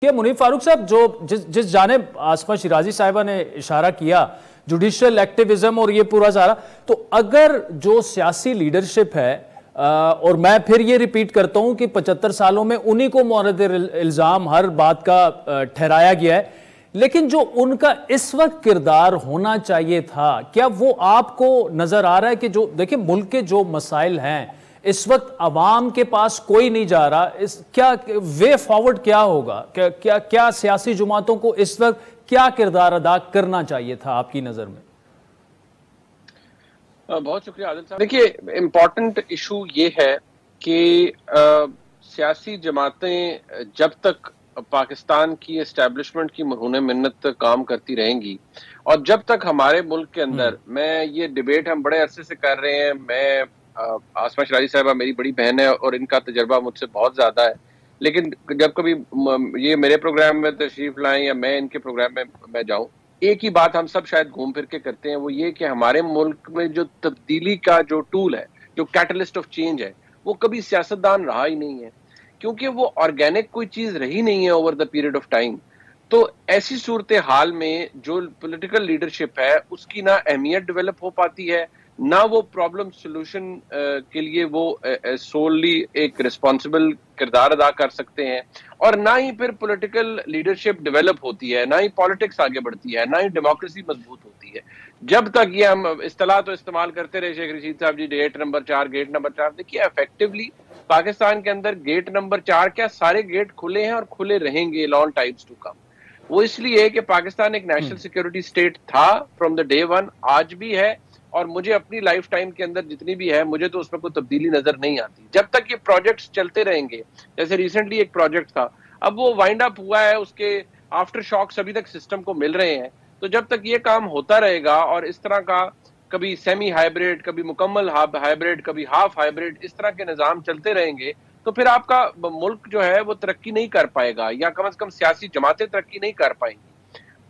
کہ منیف فاروق صاحب جو جس جانب آسما شیرازی صاحبہ نے اشارہ کیا جوڈیشل ایکٹیویزم اور یہ پورا سارا، تو اگر جو سیاسی لیڈرشپ ہے اور میں پھر یہ ریپیٹ کرتا ہوں کہ 75 سالوں میں انہی کو مورد الزام ہر بات کا ٹھہرایا گیا ہے، لیکن جو ان کا اس وقت کردار ہونا چاہیے تھا، کیا وہ آپ کو نظر آ رہا ہے کہ جو دیکھیں ملک کے جو مسائل ہیں اس وقت عوام کے پاس کوئی نہیں جا رہا، کیا وے فارورڈ کیا ہوگا؟ کیا سیاسی جماعتوں کو اس وقت کیا کردار ادا کرنا چاہیے تھا آپ کی نظر میں؟ بہت شکریہ عادل صاحب۔ دیکھیے امپورٹنٹ ایشو یہ ہے کہ سیاسی جماعتیں جب تک پاکستان کی اسٹیبلشمنٹ کی مرہون منت کام کرتی رہیں گی، اور جب تک ہمارے ملک کے اندر میں یہ ڈیبیٹ ہم بڑے عرصے سے کر رہے ہیں، میں آسما شیرازی صاحبہ میری بڑی بہن ہے اور ان کا تجربہ مجھ سے بہت زیادہ ہے، لیکن جب کبھی یہ میرے پروگرام میں تشریف لائیں یا میں ان کے پروگرام میں جاؤں، ایک ہی بات ہم سب شاید گھوم پھر کے کرتے ہیں، وہ یہ کہ ہمارے ملک میں جو تبدیلی کا جو ٹول ہے، جو کیٹلسٹ آف چینج ہے، وہ کبھی سیاستدان رہا ہی نہیں ہے، کیونکہ وہ آرگینک کوئی چیز رہی نہیں ہے over the period of time. تو ایسی صورتحال میں جو پولیٹیکل لیڈرشپ ہے اس کی نہ اہمیت ڈیولپ ہو پاتی ہے، نہ وہ پرابلم سولوشن کے لیے وہ سوللی ایک ریسپانسبل کردار ادا کر سکتے ہیں، اور نہ ہی پھر پولیٹیکل لیڈرشپ ڈیولپ ہوتی ہے، نہ ہی پالیٹکس آگے بڑھتی ہے، نہ ہی ڈیموکریسی مضبوط ہوتی ہے۔ جب تک یہ ہم اصطلاح تو استعمال کرتے رہے شیخ رشید صاحب جی، گیٹ نمبر 4 گیٹ نمبر 4، دیکھیے ایفیکٹولی پاکستان کے اندر گیٹ نمبر 4 کیا سارے گیٹ کھلے ہیں اور کھلے رہیں گے لانگ ٹائمز ٹو کم۔ وہ اس لیے کہ پاکستان ایک نیشنل سیکیورٹی سٹیٹ تھا فرام دا ڈے ون، آج بھی ہے، اور مجھے اپنی لائف ٹائم کے اندر جتنی بھی ہے مجھے تو اس میں کوئی تبدیلی نظر نہیں آتی جب تک یہ پروجیکٹس چلتے رہیں گے۔ جیسے ریسنٹلی ایک پروجیکٹ تھا، اب وہ وائنڈ اپ ہوا ہے، اس کے آفٹر شاکس ابھی تک سسٹم کو مل رہے ہیں، تو جب تک یہ کام ہوتا رہے گا اور اس طرح کا کبھی سیمی ہائیبریڈ، کبھی مکمل ہائیبریڈ، کبھی ہاف ہائیبریڈ، اس طرح کے نظام چلتے رہیں گے، تو پھر آپ کا ملک جو ہے وہ ترقی نہیں کر پائے گا، یا کم از کم سیاسی جماعتیں ترقی نہیں کر پائیں گی۔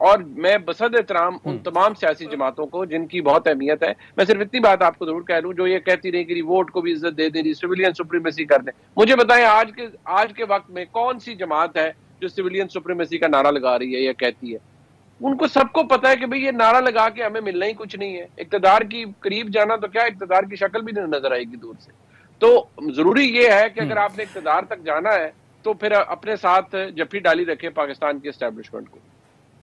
اور میں بصد احترام ان تمام سیاسی جماعتوں کو جن کی بہت اہمیت ہے، میں صرف اتنی بات آپ کو ضرور کہہ لوں، جو یہ کہتی رہی کہ ووٹ کو بھی عزت دے دیں، سویلین سپریمیسی کر دیں، مجھے بتائیں آج کے وقت میں کون سی جماعت ہے جو سویلین سپریمیسی کا نعرہ لگا رہی ہے یا کہتی ہے؟ ان کو سب کو پتا ہے کہ بھئی یہ نعرہ لگا کے ہمیں ملنا ہی کچھ نہیں ہے، اقتدار کی قریب جانا تو کیا اقتدار کی شکل بھی نہیں نظر آئے گی دور سے۔ تو ضروری یہ ہے کہ اگر آپ نے اقتدار تک جانا ہے تو پھر اپنے ساتھ جفی ڈالی رکھے پاکستان کی اسٹیبلشمنٹ کو۔